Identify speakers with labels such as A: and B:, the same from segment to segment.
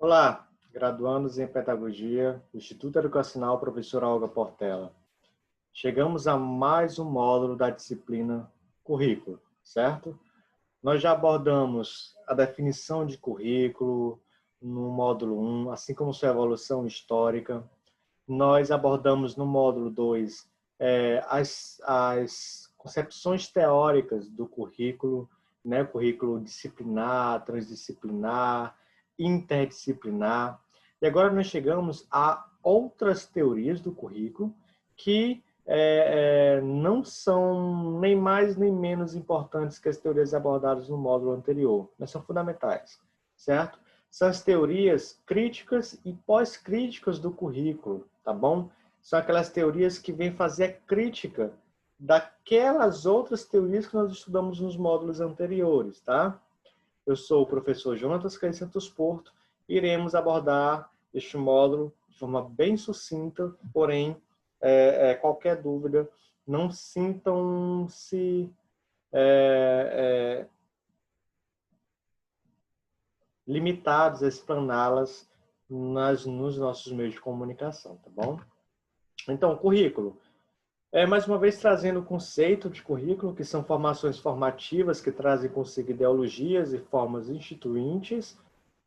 A: Olá, graduandos em Pedagogia, Instituto Educacional Professora Olga Portela. Chegamos a mais um módulo da disciplina Currículo, certo? Nós já abordamos a definição de currículo no módulo 1, assim como sua evolução histórica. Nós abordamos no módulo 2 as concepções teóricas do currículo, né? Currículo disciplinar, transdisciplinar, interdisciplinar. E agora nós chegamos a outras teorias do currículo que não são nem mais nem menos importantes que as teorias abordadas no módulo anterior, mas são fundamentais, certo? São as teorias críticas e pós-críticas do currículo, tá bom? São aquelas teorias que vêm fazer a crítica daquelas outras teorias que nós estudamos nos módulos anteriores, tá? Eu sou o professor Jonatas Caio Santos Porto e iremos abordar este módulo de forma bem sucinta, porém, qualquer dúvida, não sintam-se limitados a explaná-las nos nossos meios de comunicação, tá bom? Então, currículo. Mais uma vez trazendo o conceito de currículo, que são formações formativas que trazem consigo ideologias e formas instituintes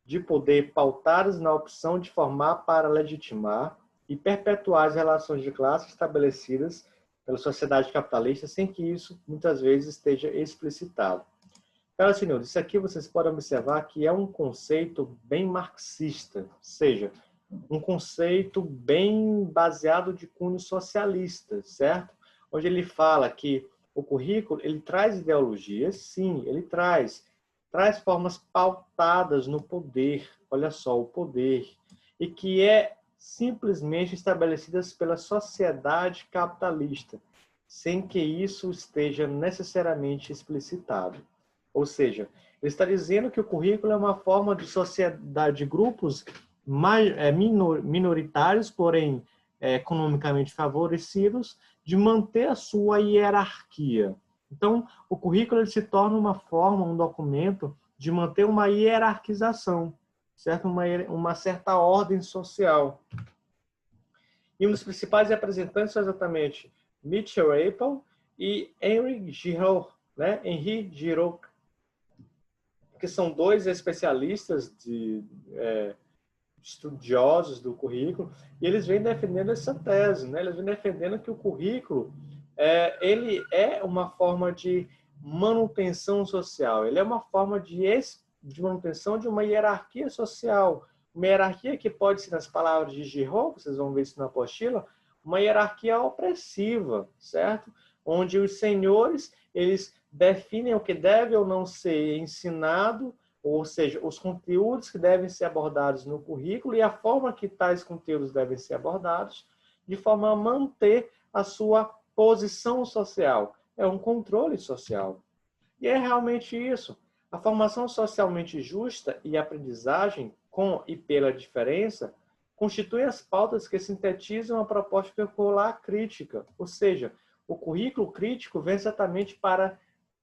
A: de poder pautadas na opção de formar para legitimar e perpetuar as relações de classe estabelecidas pela sociedade capitalista sem que isso, muitas vezes, esteja explicitado. Caros senhores, isso aqui vocês podem observar que é um conceito bem marxista, ou seja, um conceito bem baseado de cunho socialista, certo? Onde ele fala que o currículo, ele traz ideologias, sim, ele traz formas pautadas no poder, olha só, o poder, e que é simplesmente estabelecidas pela sociedade capitalista, sem que isso esteja necessariamente explicitado. Ou seja, ele está dizendo que o currículo é uma forma de sociedade, de grupos minoritários, porém economicamente favorecidos, de manter a sua hierarquia. Então, o currículo ele se torna uma forma, um documento de manter uma hierarquização, certo? Uma certa ordem social. E um dos principais representantes são exatamente Mitchell Apple e Henri Giraud, né? Henri Giraud, que são dois especialistas estudiosos do currículo, e eles vêm defendendo essa tese, né? Eles vêm defendendo que o currículo ele é uma forma de manutenção social, ele é uma forma de manutenção de uma hierarquia social, uma hierarquia que pode ser, nas palavras de Giraud, vocês vão ver isso na apostila, uma hierarquia opressiva, certo? Onde os senhores, eles definem o que deve ou não ser ensinado, ou seja, os conteúdos que devem ser abordados no currículo e a forma que tais conteúdos devem ser abordados, de forma a manter a sua posição social. É um controle social. E é realmente isso. A formação socialmente justa e a aprendizagem com e pela diferença constituem as pautas que sintetizam a proposta curricular crítica. Ou seja, o currículo crítico vem exatamente para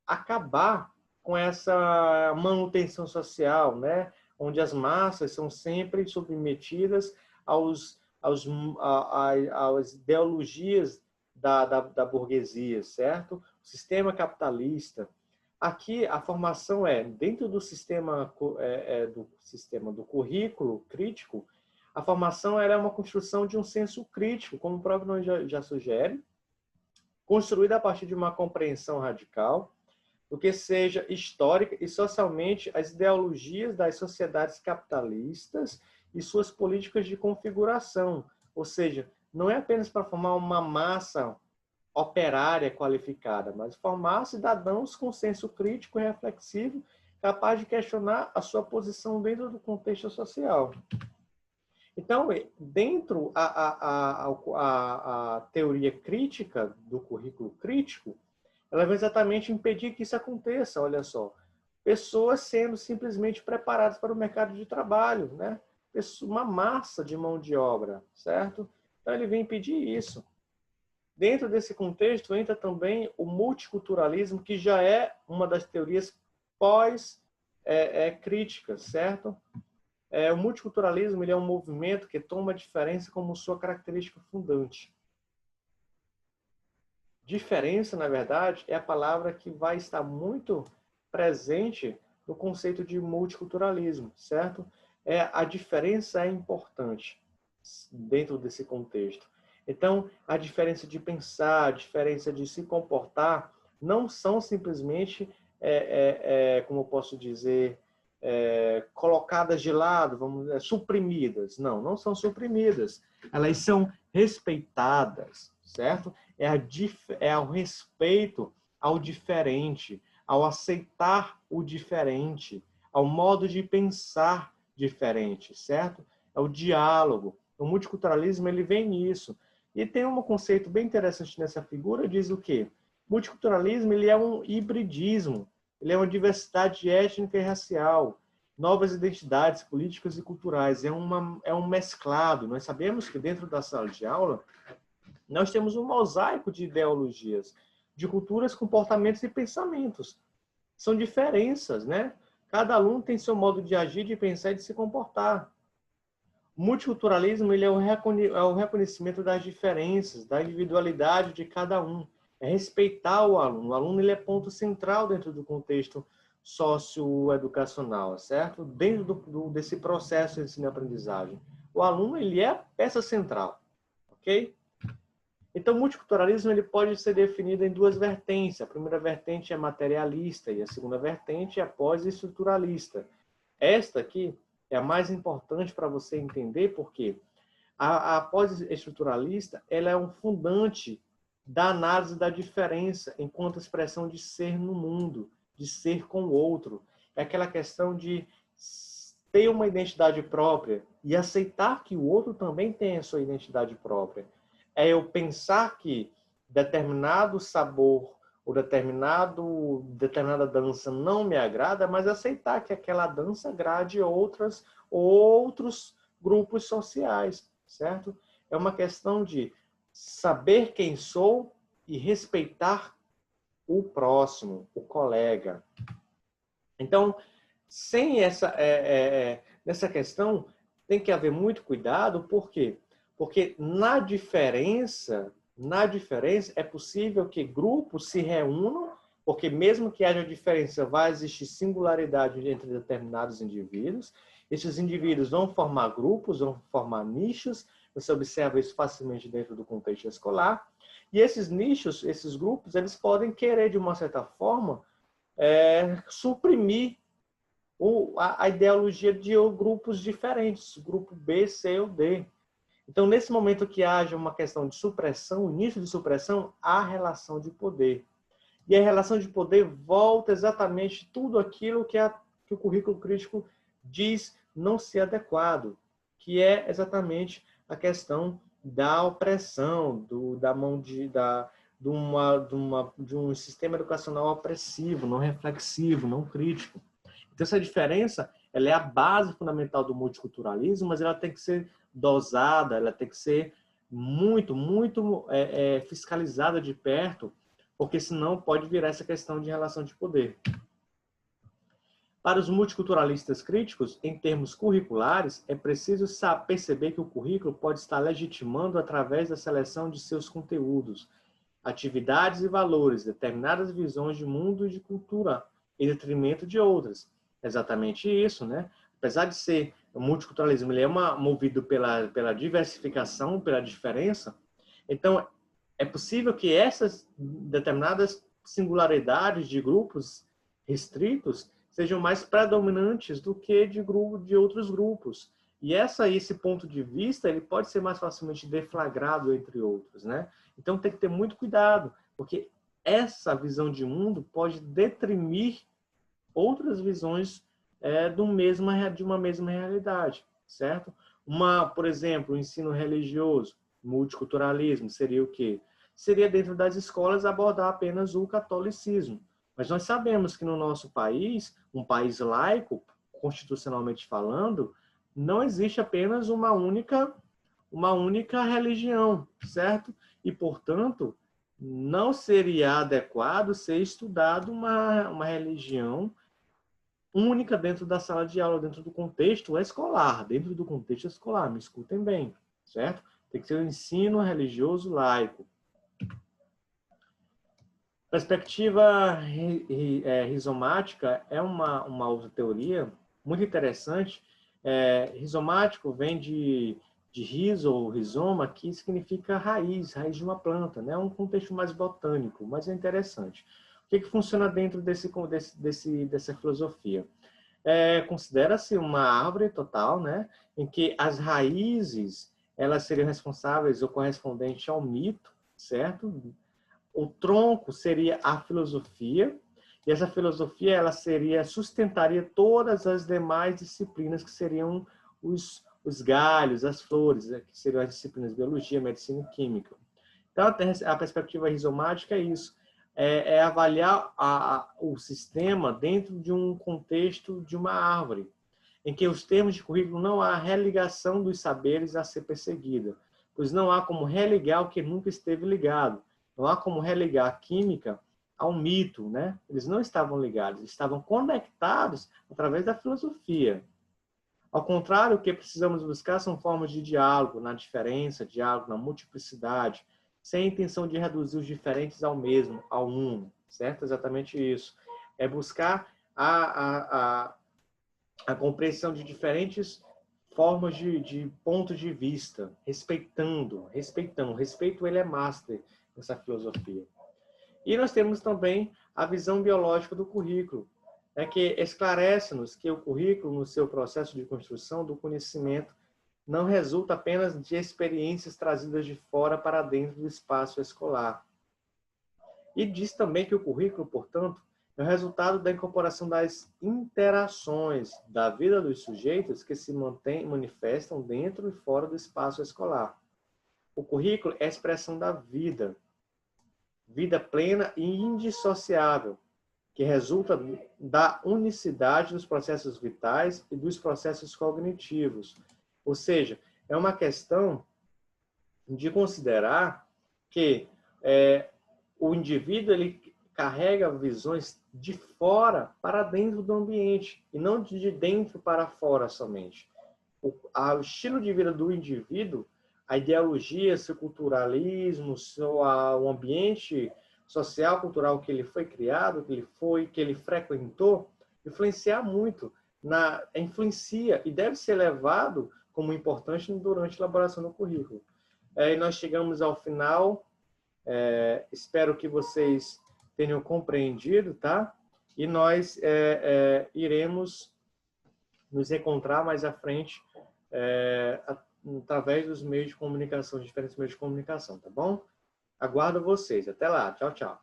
A: acabar com essa manutenção social, né? Onde as massas são sempre submetidas às ideologias da burguesia, certo? O sistema capitalista. Aqui a formação dentro do sistema do currículo crítico, a formação é uma construção de um senso crítico, como o próprio nome já sugere, construída a partir de uma compreensão radical do que seja histórica e socialmente as ideologias das sociedades capitalistas e suas políticas de configuração. Ou seja, não é apenas para formar uma massa operária qualificada, mas formar cidadãos com senso crítico e reflexivo, capaz de questionar a sua posição dentro do contexto social. Então, dentro a teoria crítica do currículo crítico, ela vai exatamente impedir que isso aconteça, olha só. Pessoas sendo simplesmente preparadas para o mercado de trabalho, né? Uma massa de mão de obra, certo? Então, ele vem impedir isso. Dentro desse contexto, entra também o multiculturalismo, que já é uma das teorias pós-críticas, certo? O multiculturalismo ele é um movimento que toma a diferença como sua característica fundante. Diferença, na verdade, é a palavra que vai estar muito presente no conceito de multiculturalismo, certo? A diferença é importante dentro desse contexto. Então, a diferença de pensar, a diferença de se comportar, não são simplesmente, como eu posso dizer, colocadas de lado, vamos dizer, suprimidas. Não, não são suprimidas. Elas são respeitadas, certo? É o respeito ao diferente, ao aceitar o diferente, ao modo de pensar diferente, certo? É o diálogo. O multiculturalismo ele vem nisso. E tem um conceito bem interessante nessa figura, diz o quê? O multiculturalismo ele é um hibridismo, ele é uma diversidade étnica e racial, novas identidades políticas e culturais, é um mesclado. Nós sabemos que dentro da sala de aula nós temos um mosaico de ideologias, de culturas, comportamentos e pensamentos. São diferenças, né? Cada aluno tem seu modo de agir, de pensar e de se comportar. O multiculturalismo ele é o reconhecimento das diferenças, da individualidade de cada um. É respeitar o aluno. O aluno ele é ponto central dentro do contexto socioeducacional, certo? Dentro desse processo de ensino-aprendizagem. O aluno ele é a peça central, ok? Então, o multiculturalismo ele pode ser definido em duas vertentes. A primeira vertente é materialista e a segunda vertente é pós-estruturalista. Esta aqui é a mais importante para você entender, porque a pós-estruturalista ela é um fundante da análise da diferença enquanto expressão de ser no mundo, de ser com o outro. É aquela questão de ter uma identidade própria e aceitar que o outro também tem a sua identidade própria. É eu pensar que determinado sabor ou determinada dança não me agrada, mas aceitar que aquela dança agrade outros grupos sociais, certo? É uma questão de saber quem sou e respeitar o próximo, o colega. Então, sem nessa questão, tem que haver muito cuidado, por quê? Porque na diferença é possível que grupos se reúnam, porque mesmo que haja diferença, vai existir singularidade entre determinados indivíduos. Esses indivíduos vão formar grupos, vão formar nichos. Você observa isso facilmente dentro do contexto escolar. E esses nichos, esses grupos, eles podem querer, de uma certa forma, suprimir a ideologia de grupos diferentes, grupo B, C ou D. Então, nesse momento que haja uma questão de supressão, início de supressão, há relação de poder. E a relação de poder volta exatamente tudo aquilo que o currículo crítico diz não ser adequado, que é exatamente a questão da opressão, de um sistema educacional opressivo, não reflexivo, não crítico. Então, essa diferença ela é a base fundamental do multiculturalismo, mas ela tem que ser dosada, ela tem que ser muito fiscalizada de perto, porque senão pode virar essa questão de relação de poder. Para os multiculturalistas críticos, em termos curriculares, é preciso perceber que o currículo pode estar legitimando, através da seleção de seus conteúdos, atividades e valores, determinadas visões de mundo e de cultura, em detrimento de outras. É exatamente isso, né? Apesar de ser o multiculturalismo, ele é movido pela diversificação, pela diferença. Então, é possível que essas determinadas singularidades de grupos restritos sejam mais predominantes do que de outros grupos. E esse ponto de vista ele pode ser mais facilmente deflagrado entre outros, né? Então tem que ter muito cuidado, porque essa visão de mundo pode deprimir outras visões de uma mesma realidade, certo? Por exemplo, o ensino religioso, multiculturalismo, seria o quê? Seria dentro das escolas abordar apenas o catolicismo. Mas nós sabemos que no nosso país, um país laico, constitucionalmente falando, não existe apenas uma única religião, certo? E, portanto, não seria adequado ser estudado uma religião única dentro da sala de aula, dentro do contexto escolar, me escutem bem, certo? Tem que ser um ensino religioso laico. Perspectiva rizomática é uma outra teoria muito interessante. Rizomático vem de rizo ou rizoma, que significa raiz de uma planta, né? É um contexto mais botânico, mas é interessante. O que funciona dentro dessa filosofia? Considera-se uma árvore total, né? Em que as raízes elas seriam responsáveis ou correspondentes ao mito, certo? O tronco seria a filosofia, e essa filosofia ela sustentaria todas as demais disciplinas que seriam os galhos, as flores, que seriam as disciplinas de biologia, medicina e química. Então, a perspectiva rizomática é isso, avaliar o sistema dentro de um contexto de uma árvore, em que os termos de currículo não há religação dos saberes a ser perseguida, pois não há como religar o que nunca esteve ligado. Não há como religar a química ao mito, né? Eles não estavam ligados, estavam conectados através da filosofia. Ao contrário, o que precisamos buscar são formas de diálogo na diferença, diálogo na multiplicidade, sem a intenção de reduzir os diferentes ao mesmo, ao uno, certo? Exatamente isso. É buscar a compreensão de diferentes formas de pontos de vista, respeitando. O respeito ele é master nessa filosofia. E nós temos também a visão biológica do currículo, que esclarece-nos que o currículo, no seu processo de construção do conhecimento, não resulta apenas de experiências trazidas de fora para dentro do espaço escolar. E diz também que o currículo, portanto, é o resultado da incorporação das interações da vida dos sujeitos que se manifestam dentro e fora do espaço escolar. O currículo é a expressão da vida plena e indissociável, que resulta da unicidade dos processos vitais e dos processos cognitivos. Ou seja, é uma questão de considerar que o indivíduo ele carrega visões de fora para dentro do ambiente e não de dentro para fora somente. O estilo de vida do indivíduo, a ideologia, seu culturalismo, o ambiente social, cultural que ele foi criado, que ele frequentou, influencia muito, influencia e deve ser levado como importante durante a elaboração do currículo. E nós chegamos ao final. Espero que vocês tenham compreendido, tá? E nós iremos nos encontrar mais à frente através dos meios de comunicação, diferentes meios de comunicação, tá bom? Aguardo vocês. Até lá. Tchau, tchau.